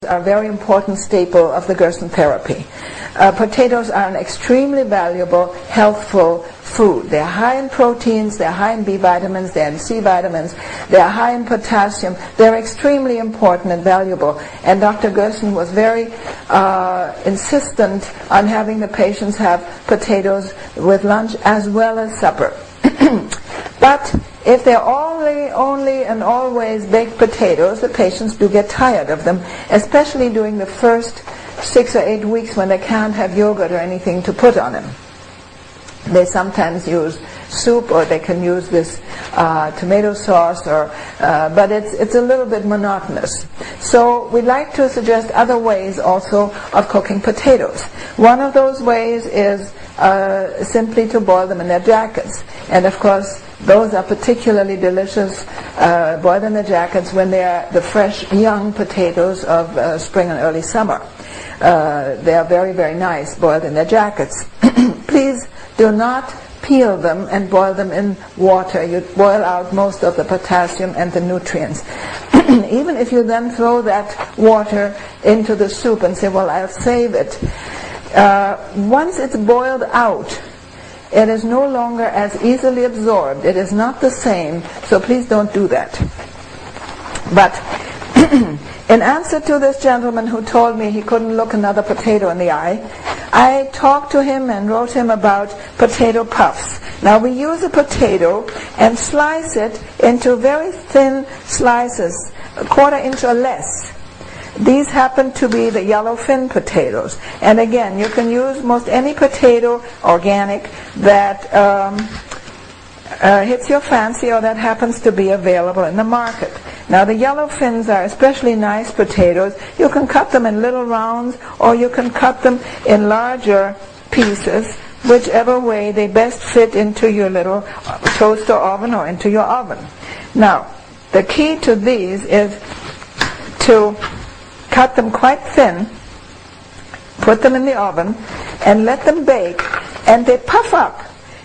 are a very important staple of the Gerson therapy. Potatoes are an extremely valuable, healthful food. They're high in proteins, they're high in B vitamins, they're in C vitamins, they're high in potassium. They're extremely important and valuable. And Dr. Gerson was very insistent on having the patients have potatoes with lunch as well as supper. But if they're only and always baked potatoes, the patients do get tired of them, especially during the first 6 or 8 weeks when they can't have yogurt or anything to put on them. They sometimes use soup, or they can use this tomato sauce, but it's a little bit monotonous. So we'd like to suggest other ways also of cooking potatoes. One of those ways is simply to boil them in their jackets. And of course, those are particularly delicious, boiled in the jackets when they are the fresh young potatoes of spring and early summer. They are very, very nice boiled in their jackets. Please do not peel them and boil them in water. You boil out most of the potassium and the nutrients. Even if you then throw that water into the soup and say, well, I'll save it. Once it's boiled out, it is no longer as easily absorbed. It is not the same, so please don't do that. But in answer to this gentleman who told me he couldn't look another potato in the eye, I talked to him and wrote him about potato puffs. Now we use a potato and slice it into very thin slices, 1/4 inch or less. These happen to be the yellowfin potatoes. And again, you can use most any potato, organic, that hits your fancy or that happens to be available in the market. Now the yellowfins are especially nice potatoes. You can cut them in little rounds, or you can cut them in larger pieces, whichever way they best fit into your little toaster oven or into your oven. Now, the key to these is to cut them quite thin, put them in the oven, and let them bake, and they puff up,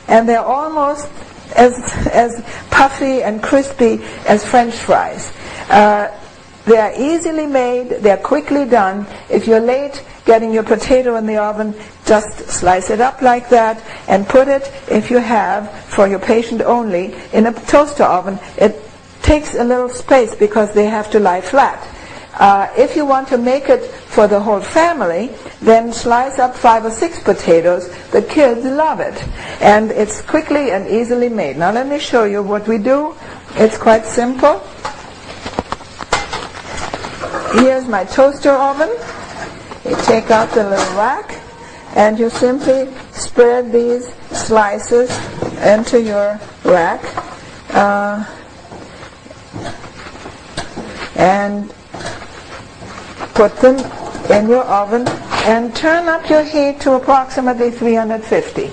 and they're almost as puffy and crispy as French fries. They are easily made, they're quickly done. If you're late getting your potato in the oven, just slice it up like that and put it, if you have, for your patient only, in a toaster oven. It takes a little space because they have to lie flat. If you want to make it for the whole family, then slice up 5 or 6 potatoes. The kids love it. And it's quickly and easily made. Now let me show you what we do. It's quite simple. Here's my toaster oven. You take out the little rack, and you simply spread these slices into your rack. And put them in your oven and turn up your heat to approximately 350.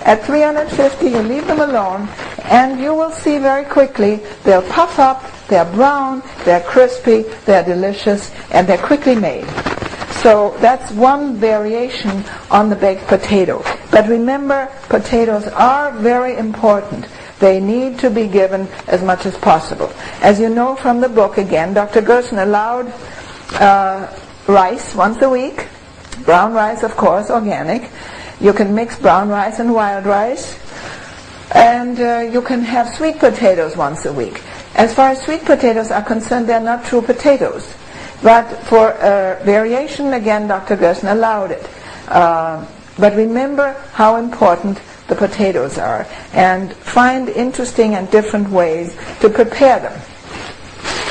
At 350 you leave them alone, and you will see very quickly they'll puff up, they're brown, they're crispy, they're delicious, and they're quickly made. So that's one variation on the baked potato. But remember, potatoes are very important. They need to be given as much as possible. As you know from the book, again, Dr. Gerson allowed rice once a week. Brown rice, of course, organic. You can mix brown rice and wild rice. And you can have sweet potatoes once a week. As far as sweet potatoes are concerned, they're not true potatoes. But for variation, again, Dr. Gerson allowed it. But remember how important the potatoes are, and find interesting and different ways to prepare them.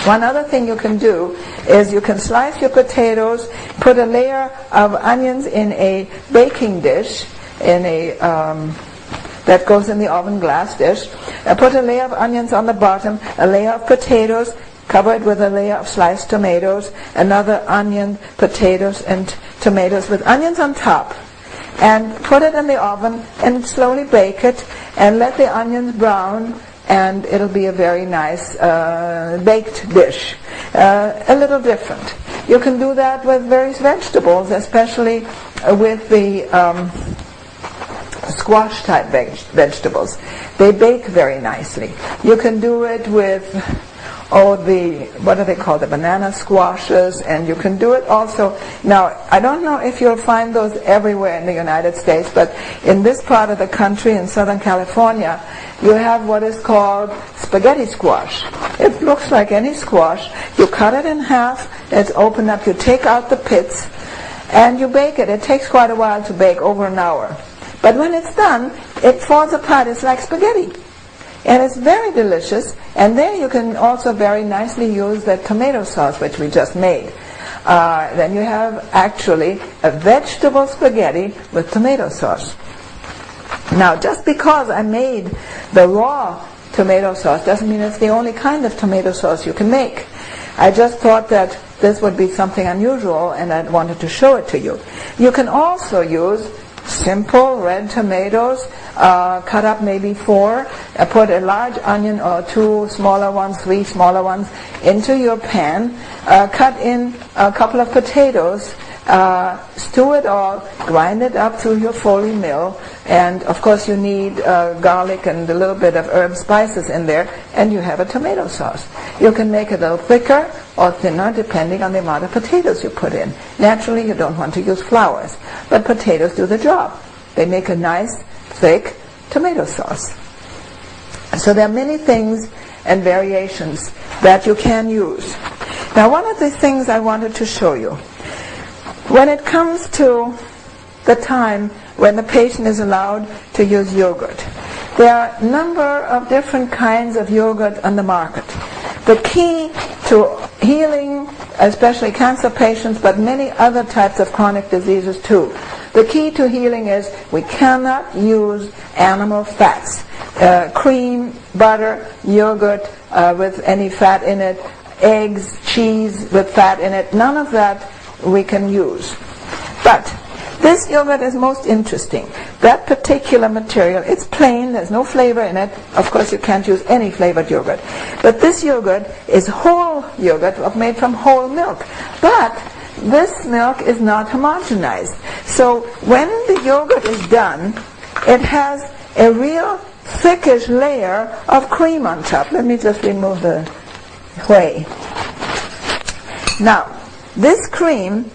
One other thing you can do is you can slice your potatoes, put a layer of onions in a baking dish, that goes in the oven glass dish. Put a layer of onions on the bottom, a layer of potatoes, cover it with a layer of sliced tomatoes, another onion, potatoes, and tomatoes with onions on top. And put it in the oven and slowly bake it, and let the onions brown, and it'll be a very nice baked dish. A little different. You can do that with various vegetables, especially with the squash type vegetables. They bake very nicely. You can do it with or what do they call, the banana squashes, and you can do it also. Now, I don't know if you'll find those everywhere in the United States, but in this part of the country, in Southern California, you have what is called spaghetti squash. It looks like any squash. You cut it in half, it's opened up, you take out the pits, and you bake it. It takes quite a while to bake, over an hour. But when it's done, it falls apart. It's like spaghetti. And it's very delicious. And there you can also very nicely use the tomato sauce, which we just made. Then you have actually a vegetable spaghetti with tomato sauce. Now, just because I made the raw tomato sauce doesn't mean it's the only kind of tomato sauce you can make. I just thought that this would be something unusual, and I wanted to show it to you. You can also use simple red tomatoes, cut up maybe 4, put a large onion or 2 smaller ones, 3 smaller ones into your pan, cut in a couple of potatoes, stew it all, grind it up through your Foley mill, and of course you need garlic and a little bit of herb spices in there, and you have a tomato sauce. You can make it a little thicker or thinner depending on the amount of potatoes you put in. Naturally, you don't want to use flours, but potatoes do the job. They make a nice, thick tomato sauce. So there are many things and variations that you can use. Now, one of the things I wanted to show you, when it comes to the time when the patient is allowed to use yogurt, there are a number of different kinds of yogurt on the market. The key to healing, especially cancer patients, but many other types of chronic diseases too, the key to healing is we cannot use animal fats. Cream, butter, yogurt with any fat in it, eggs, cheese with fat in it, none of that we can use. But this yogurt is most interesting. That particular material, it's plain, there's no flavor in it. Of course, you can't use any flavored yogurt. But this yogurt is whole yogurt made from whole milk. But this milk is not homogenized. So when the yogurt is done, it has a real thickish layer of cream on top. Let me just remove the whey. Now, this cream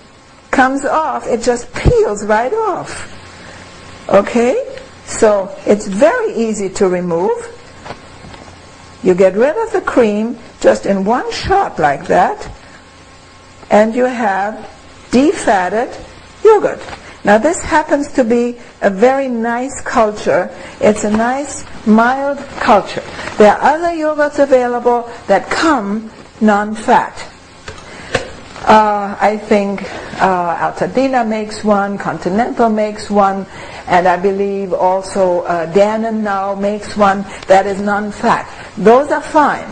comes off, it just peels right off. Okay? So it's very easy to remove. You get rid of the cream just in one shot like that, and you have defatted yogurt. Now this happens to be a very nice culture. It's a nice, mild culture. There are other yogurts available that come non-fat. I think Altadena makes one, Continental makes one, and I believe also Dannon now makes one that is non-fat. Those are fine.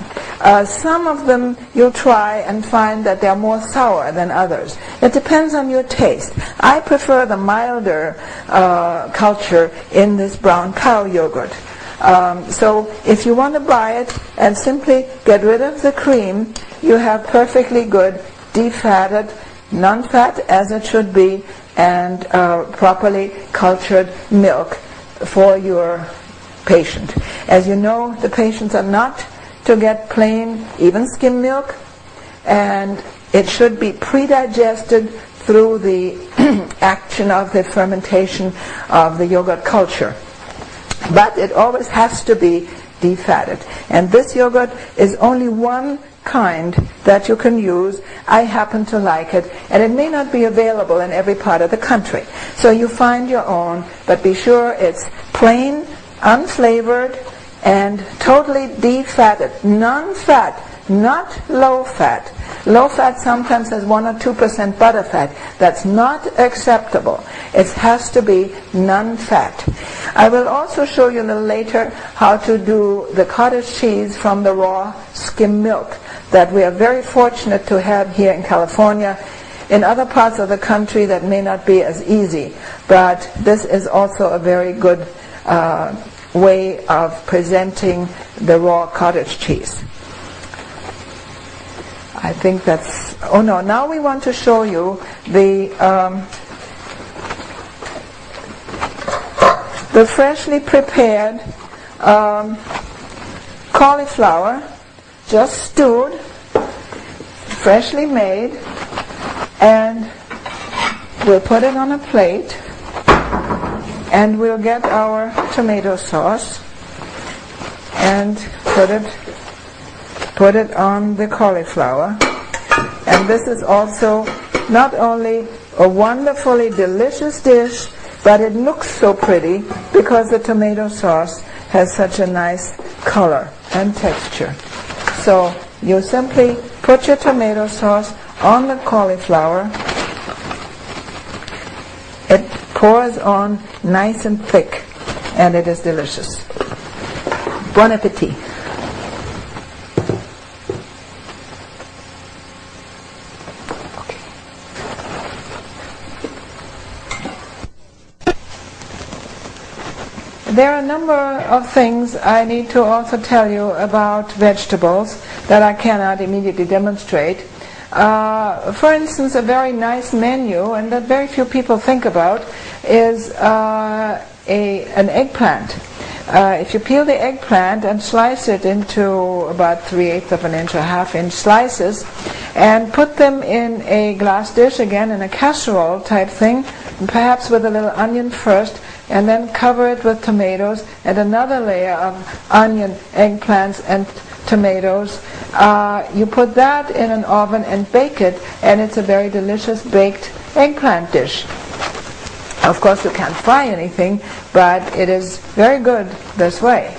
Some of them you'll try and find that they're more sour than others. It depends on your taste. I prefer the milder culture in this brown cow yogurt. So if you want to buy it and simply get rid of the cream, you have perfectly good defatted, non-fat as it should be, and properly cultured milk for your patient. As you know, the patients are not to get plain, even skim milk, and it should be pre-digested through the action of the fermentation of the yogurt culture. But it always has to be defatted. And this yogurt is only one kind that you can use. I happen to like it, and it may not be available in every part of the country. So you find your own, but be sure it's plain, unflavored, and totally defatted. Non-fat, not low-fat. Low-fat sometimes has 1 or 2% butterfat. That's not acceptable. It has to be non-fat. I will also show you a little later how to do the cottage cheese from the raw skim milk that we are very fortunate to have here in California. In other parts of the country that may not be as easy, but this is also a very good way of presenting the raw cottage cheese. I think that's, oh no, now we want to show you the freshly prepared cauliflower just stewed, freshly made, and we'll put it on a plate, and we'll get our tomato sauce and put it on the cauliflower. And this is also not only a wonderfully delicious dish, but it looks so pretty because the tomato sauce has such a nice color and texture. So you simply put your tomato sauce on the cauliflower. It pours on nice and thick, and it is delicious. Bon appetit. There are a number of things I need to also tell you about vegetables that I cannot immediately demonstrate. For instance, a very nice menu, and that very few people think about, is an eggplant. If you peel the eggplant and slice it into about 3/8 of an inch or half-inch slices, and put them in a glass dish, again in a casserole type thing, and perhaps with a little onion first, and then cover it with tomatoes and another layer of onion, eggplants, and tomatoes. You put that in an oven and bake it, and it's a very delicious baked eggplant dish. Of course, you can't fry anything, but it is very good this way.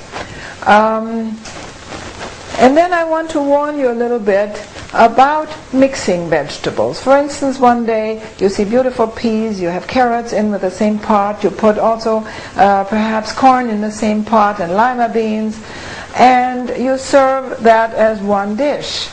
And then I want to warn you a little bit about mixing vegetables. For instance, one day you see beautiful peas, you have carrots in with the same pot, you put also perhaps corn in the same pot and lima beans, and you serve that as one dish.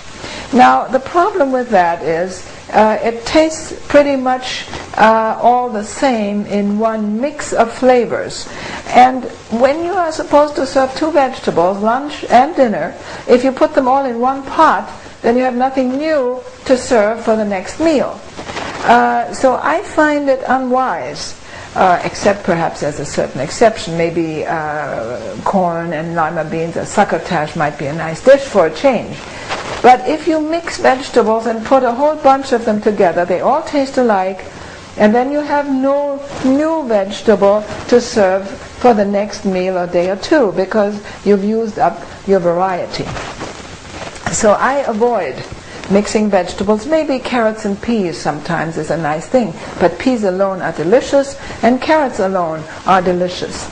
Now, the problem with that is it tastes pretty much all the same in one mix of flavors. And when you are supposed to serve two vegetables, lunch and dinner, if you put them all in one pot, then you have nothing new to serve for the next meal. So I find it unwise, except perhaps as a certain exception. Maybe corn and lima beans or succotash might be a nice dish for a change. But if you mix vegetables and put a whole bunch of them together, they all taste alike, and then you have no new vegetable to serve for the next meal or day or two, because you've used up your variety. So I avoid mixing vegetables. Maybe carrots and peas sometimes is a nice thing, but peas alone are delicious, and carrots alone are delicious.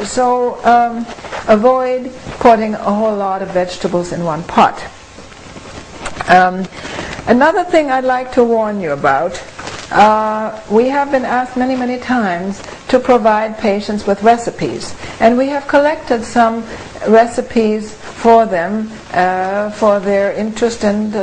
So avoid putting a whole lot of vegetables in one pot. Another thing I'd like to warn you about, we have been asked many, many times to provide patients with recipes, and we have collected some recipes for them for their interest in